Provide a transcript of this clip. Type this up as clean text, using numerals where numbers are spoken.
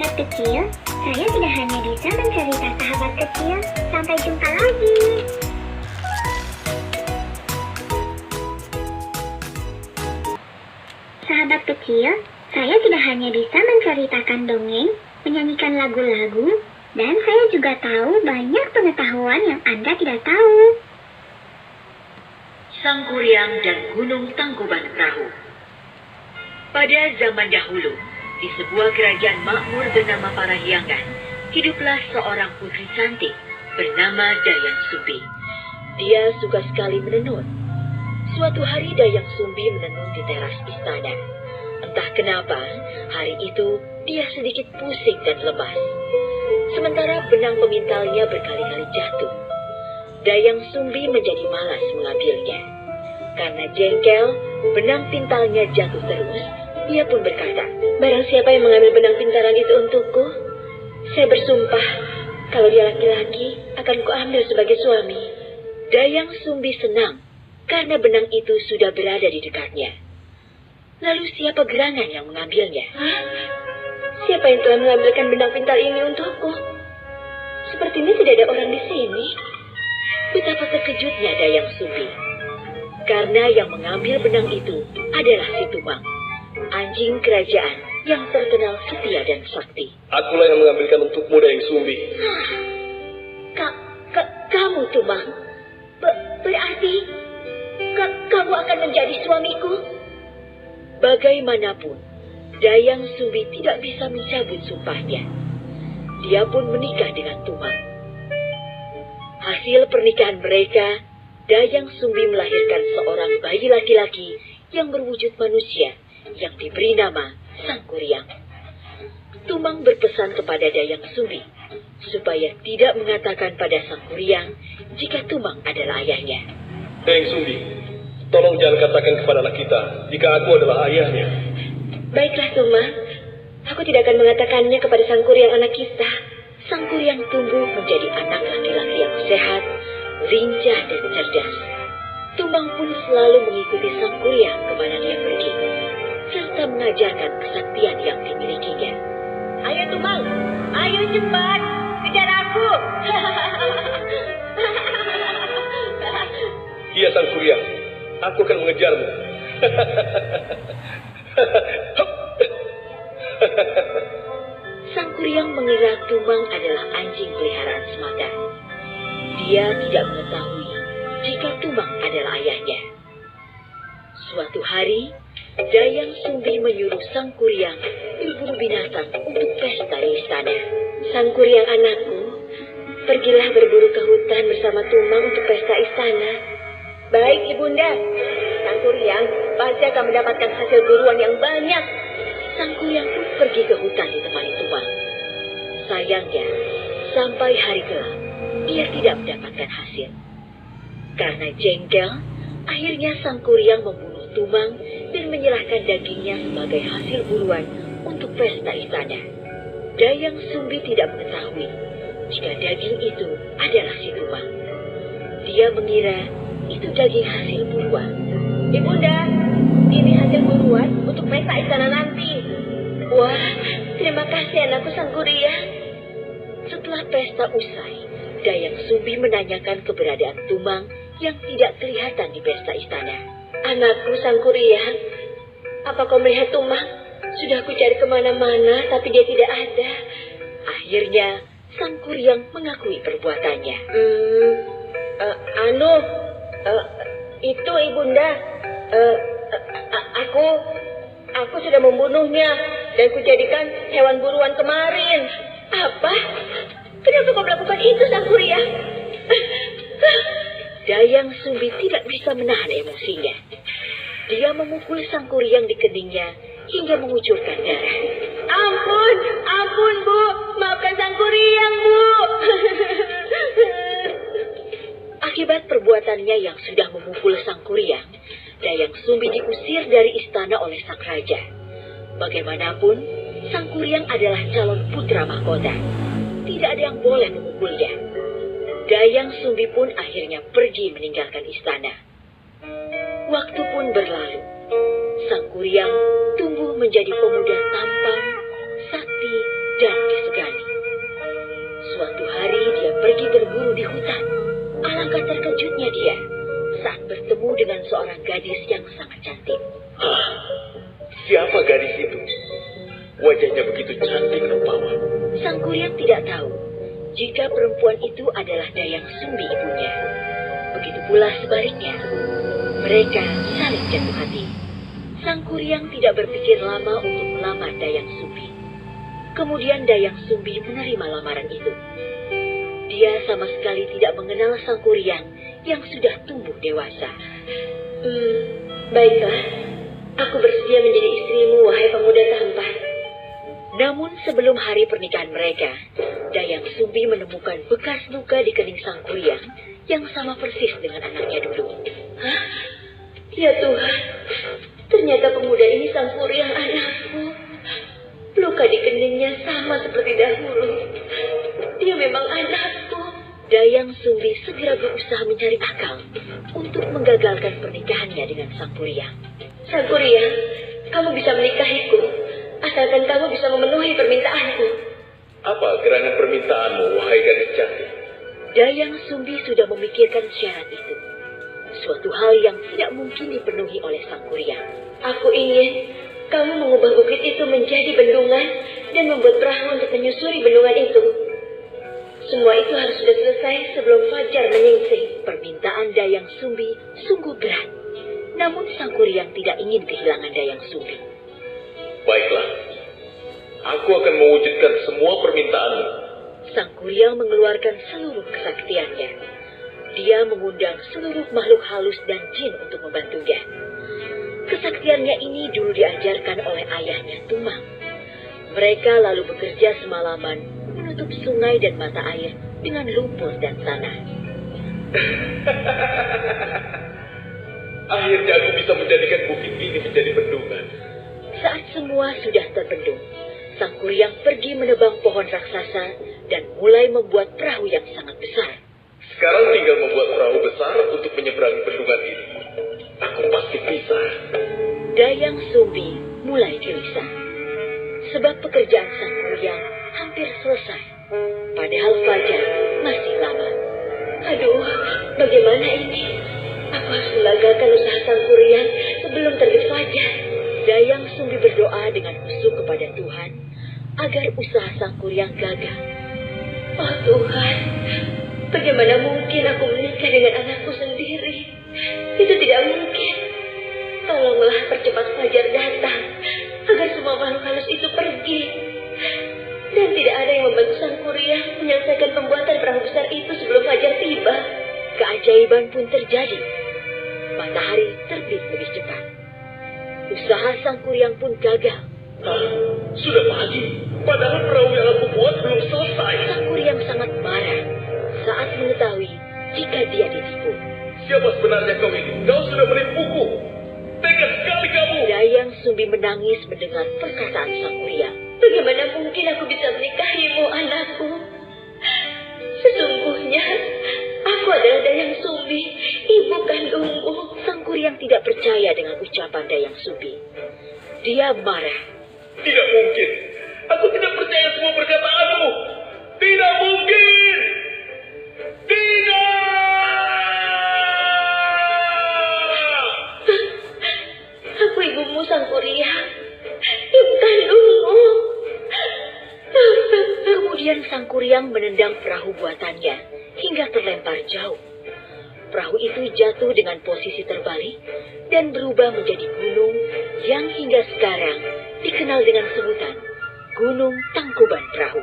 Sahabat kecil, saya tidak hanya bisa mencerita sahabat kecil. Sampai jumpa lagi. Sahabat kecil, saya tidak hanya bisa menceritakan dongeng, menyanyikan lagu-lagu, dan saya juga tahu banyak pengetahuan yang Anda tidak tahu. Sang Kuryang dan Gunung Tangkuban Perahu. Pada zaman dahulu, di sebuah kerajaan makmur bernama Parahyangan, hiduplah seorang putri cantik bernama Dayang Sumbi. Dia suka sekali menenun. Suatu hari Dayang Sumbi menenun di teras istana. Entah kenapa, hari itu dia sedikit pusing dan lemas. Sementara benang pemintalnya berkali-kali jatuh. Dayang Sumbi menjadi malas mengambilnya. Karena jengkel, benang pintalnya jatuh terus, dia pun berkata, "Barang siapa yang mengambil benang pintalan itu untukku, saya bersumpah, kalau dia laki-laki, akan kuambil sebagai suami." Dayang Sumbi senang, karena benang itu sudah berada di dekatnya. Lalu siapa gerangan yang mengambilnya? Siapa yang telah mengambilkan benang pintar ini untukku? Sepertinya tidak ada orang di sini. Betapa terkejutnya Dayang Sumbi. Karena yang mengambil benang itu adalah si Tumang, anjing kerajaan yang terkenal setia dan sakti. Akulah yang mengambilkan untukmu, Dayang Sumbi. Kamu, Tumang? Berarti kamu akan menjadi suamiku? Bagaimanapun, Dayang Sumbi tidak bisa mencabut sumpahnya. Dia pun menikah dengan Tumang. Hasil pernikahan mereka, Dayang Sumbi melahirkan seorang bayi laki-laki yang berwujud manusia yang diberi nama Sang Kuryang. Tumang berpesan kepada Dayang Sumbi supaya tidak mengatakan pada Sang Kuryang jika Tumang adalah ayahnya. Dayang Sumbi, tolong jangan katakan kepada anak kita jika aku adalah ayahnya. Baiklah, Tumang. Aku tidak akan mengatakannya kepada Sang Kuryang anak kita. Sang Kuryang tumbuh menjadi anak laki-laki yang sehat, lincah dan cerdas. Tumang pun selalu mengikuti Sang Kuryang kemana dia pergi, serta mengajarkan kesaktian yang dimilikinya. Ayo, Tumang. Ayo cepat. Kejar aku. Iya, Sang Kuryang, aku akan mengejarmu. Sang Kuryang mengira Tumang adalah anjing peliharaan semata. Dia tidak mengetahui jika Tumang adalah ayahnya. Suatu hari, Dayang Sumbi menyuruh Sang Kuryang berburu binatang untuk pesta di istana. Sang Kuryang anakku, pergilah berburu ke hutan bersama Tumang untuk pesta istana. Baik, Ibunda. Sang Kuryang pasti akan mendapatkan hasil buruan yang banyak. Sang Kuryang pun pergi ke hutan ditemani Tumang. Sayangnya, sampai hari gelap, dia tidak mendapatkan hasil. Karena jengkel, akhirnya Sang Kuryang membunuh Tumang dan menyerahkan dagingnya sebagai hasil buruan untuk pesta istana. Dayang Sumbi tidak mengetahui jika daging itu adalah si Tumang. Dia mengira itu daging hasil buruan. Ibunda, ini hasil buruan untuk pesta istana nanti. Wah, Terima kasih anakku Sang Kuryang. setelah pesta usai, Dayang Sumbi menanyakan keberadaan Tumang yang tidak kelihatan di pesta istana. Anakku Sang Kuryang, apa kau melihat Tumang? Sudah aku cari kemana-mana, tapi dia tidak ada. Akhirnya, Sang Kuryang mengakui perbuatannya. Itu Ibunda. Aku sudah membunuhnya dan kujadikan hewan buruan kemarin. Apa? Kenapa kau melakukan itu, Sang Kuryang? Dayang Sumbi tidak bisa menahan emosinya. Dia memukul Sang Kuryang di keningnya hingga mengucurkan darah. Ampun Bu, maafkan Sang Kuryang Bu. Akibat perbuatannya yang sudah memukul Sang Kuryang, Dayang Sumbi diusir dari istana oleh sang raja. Bagaimanapun, Sang Kuryang adalah calon putra mahkota. Tidak ada yang boleh memukulnya. Dayang Sumbi pun akhirnya pergi meninggalkan istana. Waktu pun berlalu. Sang Kuryang tumbuh menjadi pemuda tampan, sakti, dan disegani. Suatu hari dia pergi berburu di hutan. Alangkah terkejutnya dia saat bertemu dengan seorang gadis yang sangat cantik. Hah? Siapa gadis itu? Wajahnya begitu cantik rupawan. Sang Kuryang tidak tahu jika perempuan itu adalah Dayang Sumbi ibunya. Begitu pula sebaliknya. Mereka saling jatuh hati. Sang Kuryang tidak berpikir lama untuk melamar Dayang Sumbi. Kemudian Dayang Sumbi menerima lamaran itu. Dia sama sekali tidak mengenal Sang Kuryang yang sudah tumbuh dewasa. Baiklah, aku bersedia menjadi istrimu, wahai pemuda tampan. Namun sebelum hari pernikahan mereka, Dayang Sumbi menemukan bekas luka di kening Sang Kuryang yang sama persis dengan anaknya dulu. Hah? Ya Tuhan, ternyata pemuda ini Sang Kuryang anakku. Luka di keningnya sama seperti dahulu. Dia memang anakku. Dayang Sumbi segera berusaha mencari akal untuk menggagalkan pernikahannya dengan Sang Kuryang. Sang Kuryang, kamu bisa menikahiku, asalkan kamu bisa memenuhi permintaanku. Apa gerangan permintaanmu, wahai gadis cantik? Dayang Sumbi sudah memikirkan syarat itu. Suatu hal yang tidak mungkin dipenuhi oleh Sang Kuryang. Aku ingin kamu mengubah bukit itu menjadi bendungan dan membuat perahu untuk menyusuri bendungan itu. Semua itu harus sudah selesai sebelum fajar menyingsing. Permintaan Dayang Sumbi sungguh berat. Namun Sang Kuryang tidak ingin kehilangan Dayang Sumbi. Baiklah, aku akan mewujudkan semua permintaanmu. Sang Kuryang mengeluarkan seluruh kesaktiannya. Dia mengundang seluruh makhluk halus dan jin untuk membantunya. Kesaktiannya ini dulu diajarkan oleh ayahnya Tumang. Mereka lalu bekerja semalaman menutup sungai dan mata air dengan lumpur dan tanah. Akhirnya aku bisa menjadikan bukit ini menjadi bendungan. Saat semua sudah terbendung, Sang Kuryang pergi menebang pohon raksasa dan mulai membuat perahu yang sangat besar. Sekarang tinggal membuat perahu besar untuk menyeberangi bendungan ini. Aku pasti bisa. Dayang Sumbi mulai gelisah. Sebab pekerjaan Sang Kuryang hampir selesai. Padahal fajar masih lama. Aduh, bagaimana ini? Aku harus menggagalkan usaha Sang Kuryang sebelum terbit fajar. Dayang Sumbi berdoa dengan khusyuk kepada Tuhan agar usaha Sang Kuryang gagal. Oh Tuhan, bagaimana mungkin aku menikah dengan anakku sendiri? Itu tidak mungkin. Tolonglah percepat fajar datang agar semua makhluk halus itu pergi. Dan tidak ada yang membantu Sang Kuryang menyelesaikan pembuatan perahu besar itu sebelum fajar tiba. Keajaiban pun terjadi. Matahari terbit lebih cepat. Usaha Sang Kuryang pun gagal. Sudah pagi, padahal perahu yang aku buat belum selesai. Sang Kuryang sangat marah saat mengetahui jika dia ditipu. Siapa sebenarnya kau ini? Kau sudah menipuku. Tega sekali kamu. Dayang Sumbi menangis mendengar perkataan Sang Kuryang. Bagaimana mungkin aku bisa menikahimu, anakku? Sesungguhnya, aku adalah Dayang Sumbi, ibu kandungmu. Sang Kuryang tidak percaya dengan ucapan Dayang Sumbi. Dia marah. Tidak mungkin. Aku tidak percaya semua perkataanmu. Tidak mungkin. Tidak. Aku ibumu, Sang Kuryang. Ibu kandungmu. Kemudian Sang Kuryang menendang perahu buatannya hingga terlempar jauh. Perahu itu jatuh dengan posisi terbalik dan berubah menjadi gunung yang hingga sekarang dikenal dengan sebutan Gunung Tangkuban Perahu.